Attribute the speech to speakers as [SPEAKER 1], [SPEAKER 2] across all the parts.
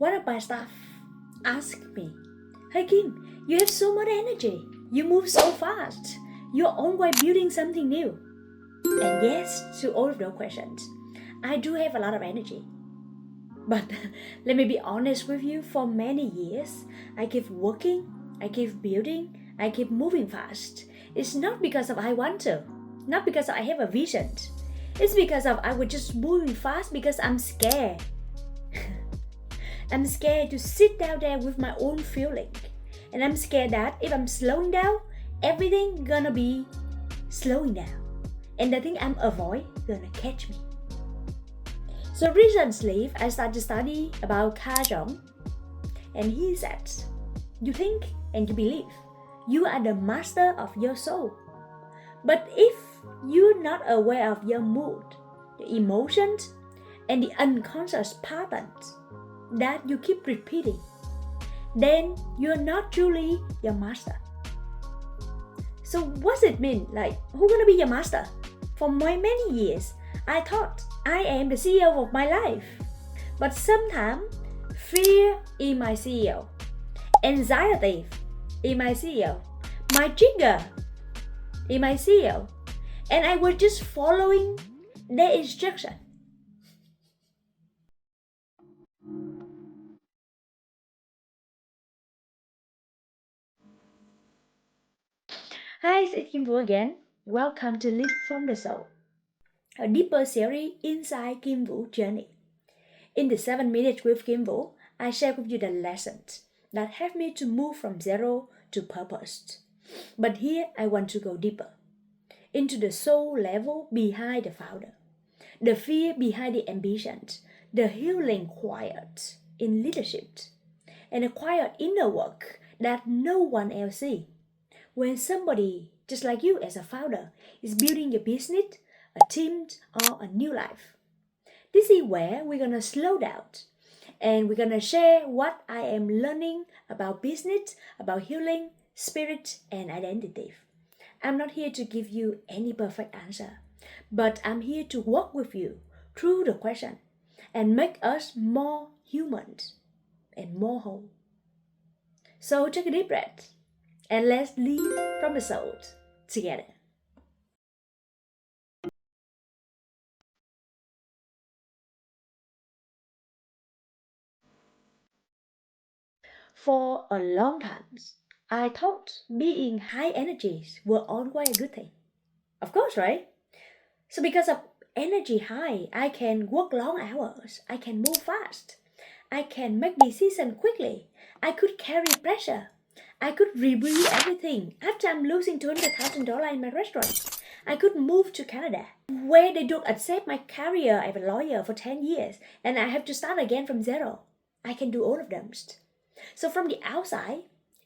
[SPEAKER 1] One of my staff asked me, "Hey Kim, you have so much energy. You move so fast. You're always building something new." And yes, to all of those questions, I do have a lot of energy. But let me be honest with you, for many years, I keep working, I keep building, I keep moving fast. It's not because of I want to, not because I have a vision. It's because of I was just moving fast because I'm scared. I'm scared to sit down there with my own feeling. And I'm scared that if I'm slowing down, everything gonna be slowing down. And the thing I'm avoid gonna catch me. So recently, I started to study about Carl Jung, and he said, you think and you believe you are the master of your soul. But if you're not aware of your mood, the emotions, and the unconscious patterns that you keep repeating, then you're not truly your master. So what's it mean? Like, who's gonna be your master? For many years, I thought I am the CEO of my life. But sometimes, fear is my CEO. Anxiety is my CEO. My trigger is my CEO. And I was just following their instruction. Hi, it's Kim Vũ again. Welcome to Live from the Soul, a deeper series inside Kim Vũ journey. In the 7 minutes with Kim Vũ, I share with you the lessons that help me to move from zero to purpose. But here I want to go deeper into the soul level behind the founder, the fear behind the ambitions, the healing quiet in leadership, and the quiet inner work that no one else sees. When somebody just like you as a founder is building your business, a team, or a new life. This is where we're gonna slow down and we're gonna share what I am learning about business, about healing, spirit, and identity. I'm not here to give you any perfect answer, but I'm here to walk with you through the question and make us more human and more whole. So take a deep breath and let's live from the soul together. For a long time, I thought being high energies were always a good thing. Of course, right? So because of energy high, I can work long hours, I can move fast, I can make decisions quickly, I could carry pressure, I could review everything after I'm losing $200,000 in my restaurant. I could move to Canada, where they don't accept my career as a lawyer for 10 years, and I have to start again from zero. I can do all of them. So from the outside,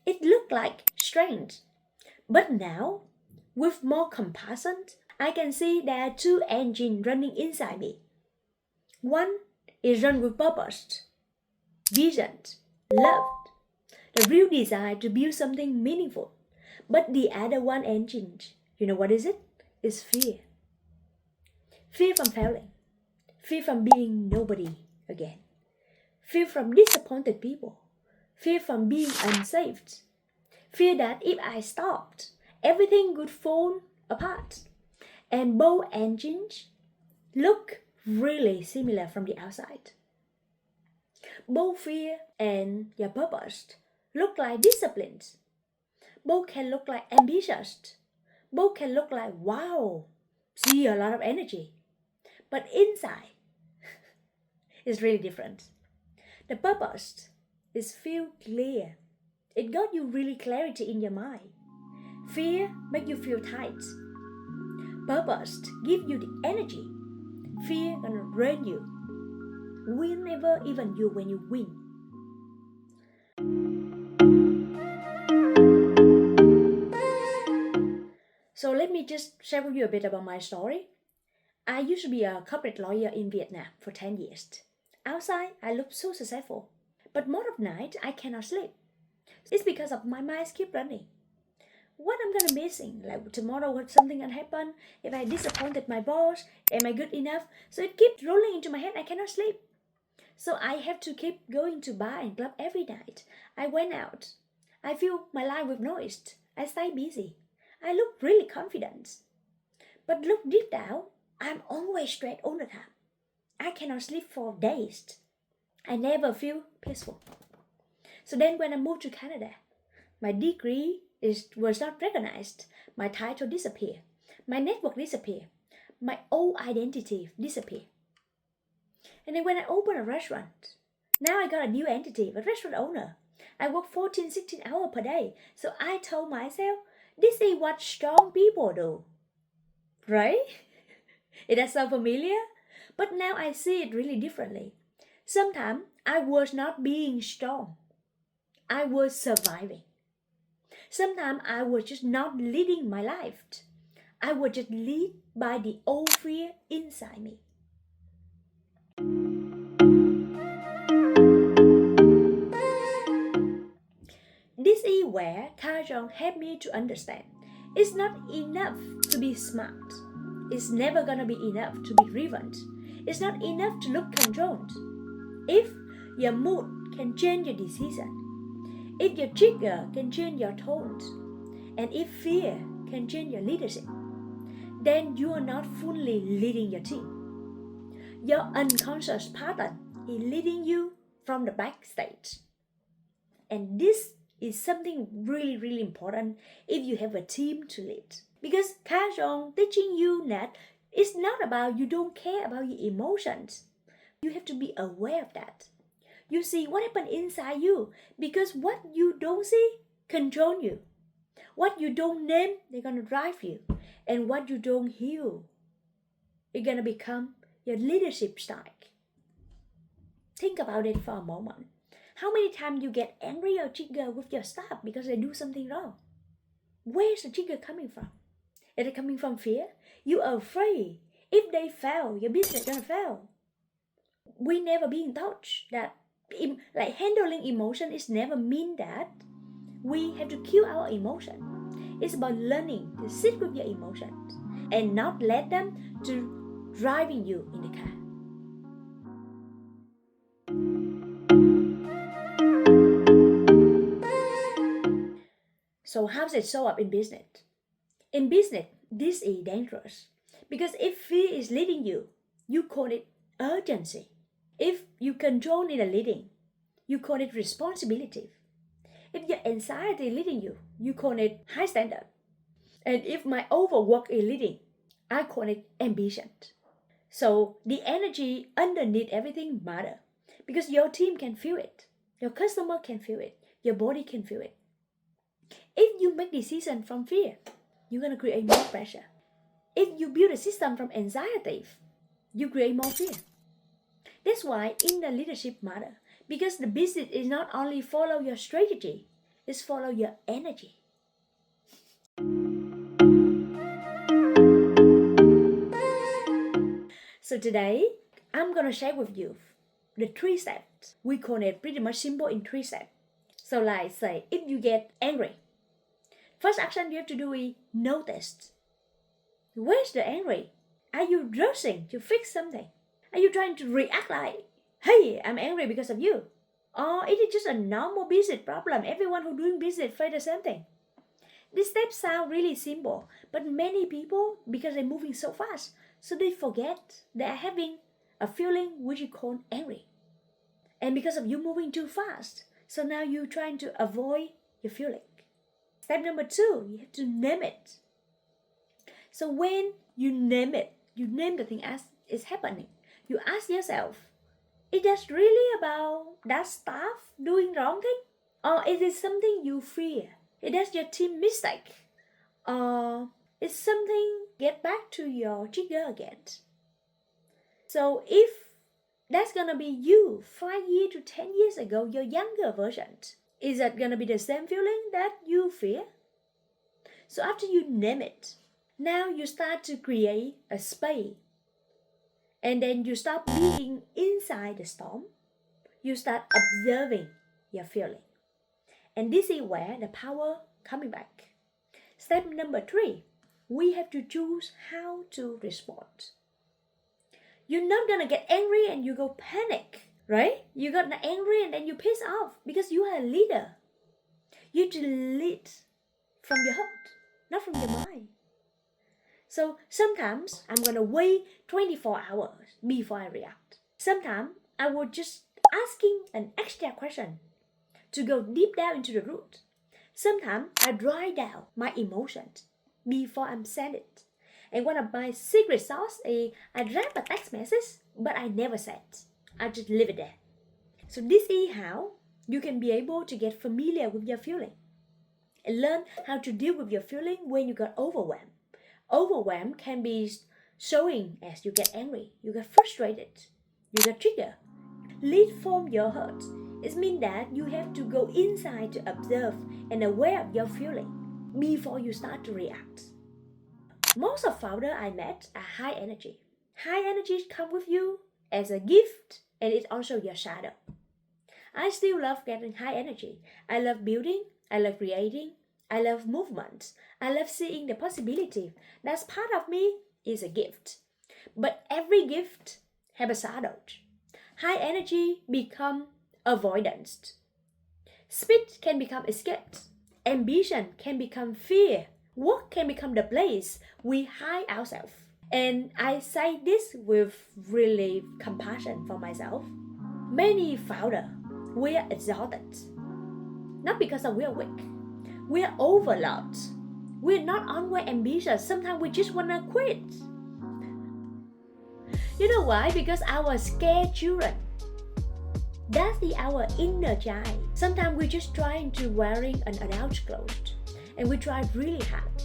[SPEAKER 1] it looked like strange. But now, with more compassion, I can see there are two engines running inside me. One is run with purpose, vision, love, the real desire to build something meaningful. But the other one engine, you know what is it? It's fear. Fear from failing. Fear from being nobody again. Fear from disappointed people. Fear from being unsafe. Fear that if I stopped, everything would fall apart. And both engines look really similar from the outside. Both fear and your purpose look like disciplines. Both can look like ambitious. Both can look like wow, see a lot of energy. But inside is really different. The purpose is feel clear. It got you really clarity in your mind. Fear make you feel tight. Purpose give you the energy. Fear gonna drain you. Will never even you when you win. So let me just share with you a bit about my story. I used to be a corporate lawyer in Vietnam for 10 years. Outside, I look so successful. But most of the night, I cannot sleep. It's because of my mind keep running. What I'm gonna missing? Like tomorrow, what something gonna happen? If I disappointed my boss, am I good enough? So it keeps rolling into my head. I cannot sleep. So I have to keep going to bar and club every night. I went out. I fill my life with noise. I stay busy. I look really confident. But look deep down, I'm always stressed all the time. I cannot sleep for days. I never feel peaceful. So then when I moved to Canada, my degree was not recognized. My title disappeared. My network disappeared. My old identity disappeared. And then when I opened a restaurant, now I got a new entity, a restaurant owner. I work 14, 16 hours per day. So I told myself, this is what strong people do. Right? It does sound familiar? But now I see it really differently. Sometimes I was not being strong. I was surviving. Sometimes I was just not leading my life. I was just led by the old fear inside me. This is where Carl Jung helped me to understand. It's not enough to be smart. It's never gonna be enough to be relevant. It's not enough to look controlled. If your mood can change your decision, if your trigger can change your tones, and if fear can change your leadership, then you are not fully leading your team. Your unconscious pattern is leading you from the backstage. And this is something really, really important if you have a team to lead. Because Carl Jung teaching you that it's not about you don't care about your emotions. You have to be aware of that. You see what happened inside you, because what you don't see control you. What you don't name, they're gonna drive you. And what you don't heal, it's gonna become your leadership style. Think about it for a moment. How many times you get angry or triggered with your staff because they do something wrong? Where's the trigger coming from? Is it coming from fear? You are afraid. If they fail, your business is gonna fail. We never being taught that like handling emotion is never mean that we have to kill our emotion. It's about learning to sit with your emotions and not let them to driving you in the car. So how does it show up in business? In business, this is dangerous because if fear is leading you, you call it urgency. If you control in a leading, you call it responsibility. If your anxiety is leading you, you call it high standard. And if my overwork is leading, I call it ambition. So the energy underneath everything matter because your team can feel it, your customer can feel it, your body can feel it. If you make decision from fear, you're gonna create more pressure. If you build a system from anxiety, you create more fear. That's why in the leadership matter, because the business is not only follow your strategy, it's follow your energy. So today, I'm gonna share with you the 3 steps. We call it pretty much simple in 3 steps. So like say, if you get angry, first action you have to do is notice. Where's the angry? Are you rushing to fix something? Are you trying to react like, hey, I'm angry because of you? Or is it just a normal business problem? Everyone who doing business face the same thing. These steps sound really simple, but many people, because they're moving so fast, so they forget they are having a feeling which you call angry. And because of you moving too fast, so now you're trying to avoid your feeling. Step number 2, you have to name it. So when you name it, you name the thing as it's happening. You ask yourself, is that really about that staff doing wrong thing? Or is it something you fear? Is that your team mistake? Or is something get back to your trigger again? So if that's gonna be you 5 years to 10 years ago, your younger version, is that gonna be the same feeling that you fear? So after you name it, now you start to create a space. And then you stop being inside the storm. You start observing your feeling. And this is where the power coming back. Step number 3, we have to choose how to respond. You're not gonna get angry and you go panic right? You got angry and then you piss off because you are a leader. You lead from your heart, not from your mind. So sometimes I'm gonna wait 24 hours before I react. Sometimes I will just asking an extra question to go deep down into the root. Sometimes I write down my emotions before I'm send it. And one of my secret sauce is I draft a text message, but I never send. I just leave it there. So this is how you can be able to get familiar with your feeling and learn how to deal with your feeling when you got overwhelmed. Overwhelmed can be showing as you get angry, you get frustrated, you get triggered. Lead from your heart. It means that you have to go inside to observe and aware of your feeling before you start to react. Most of founders I met are high energy. High energies come with you as a gift and it's also your shadow. I still love getting high energy. I love building, I love creating, I love movement. I love seeing the possibility. That's part of me is a gift. But every gift have a shadow. High energy become avoidance. Speed can become escape. Ambition can become fear. Work can become the place we hide ourselves. And I say this with really compassion for myself. Many founders, we are exhausted. Not because we are weak. We are overloaded. We're not always ambitious. Sometimes we just want to quit. You know why? Because our scared children. That's our inner child. Sometimes we're just trying to wearing an adult clothes. And we try really hard.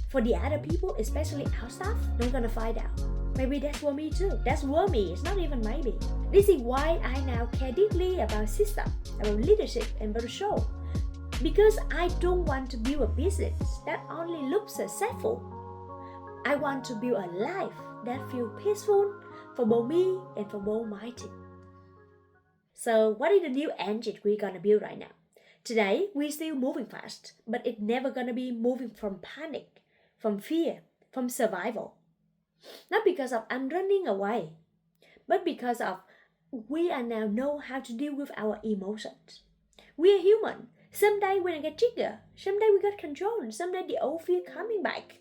[SPEAKER 1] For the other people, especially our staff, they're gonna find out. Maybe that's for me too. That's for me. It's not even maybe. This is why I now care deeply about system, about leadership, and about the show. Because I don't want to build a business that only looks successful. I want to build a life that feels peaceful for both me and for both my team. So what is the new engine we're gonna build right now? Today, we're still moving fast, but it's never gonna be moving from panic, from fear, from survival. Not because of I'm running away, but because of we are now know how to deal with our emotions. We are human. Someday we're gonna get triggered. Someday we got control. Someday the old fear coming back.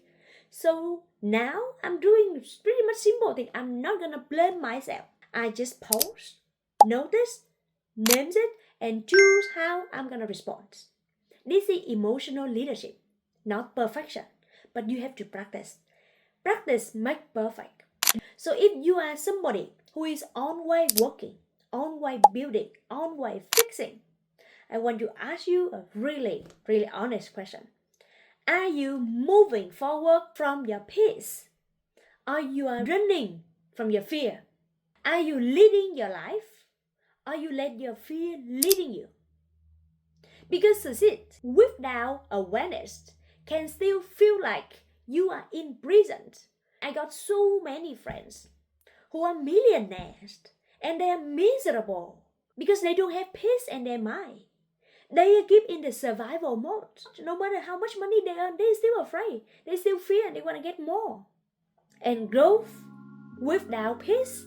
[SPEAKER 1] So now I'm doing pretty much simple thing. I'm not gonna blame myself. I just pause, notice, names it, and choose how I'm gonna respond. This is emotional leadership, not perfection, but you have to practice. Practice makes perfect. So if you are somebody who is always working, always building, always fixing, I want to ask you a really, really honest question. Are you moving forward from your peace? Or you are running from your fear? Are you leading your life? Or you let your fear leading you? Because succeed without awareness can still feel like you are in prison. I got so many friends who are millionaires and they are miserable because they don't have peace in their mind. They keep in the survival mode. No matter how much money they earn, they're still afraid. They still fear and they want to get more. And growth without peace,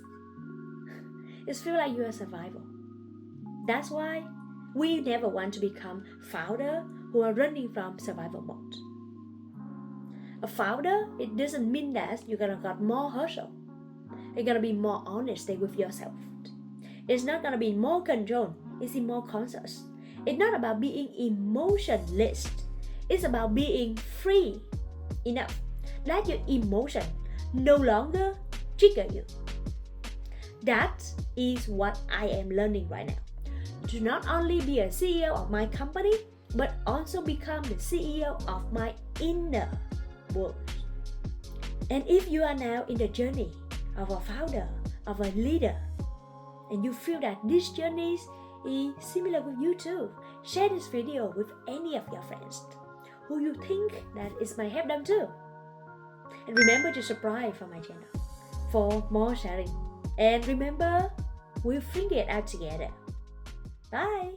[SPEAKER 1] it feels like you are survival. That's why we never want to become founder who are running from survival mode. A founder, it doesn't mean that you're gonna got more hustle. You're gonna be more honest with yourself. It's not gonna be more control. It's more conscious. It's not about being emotionless. It's about being free enough that your emotion no longer trigger you. That is what I am learning right now. To not only be a CEO of my company, but also become the CEO of my inner world. And if you are now in the journey of a founder, of a leader, and you feel that this journey is similar with you too, share this video with any of your friends who you think that it might help them too. And remember to subscribe for my channel for more sharing. And remember, we'll figure it out together. Bye!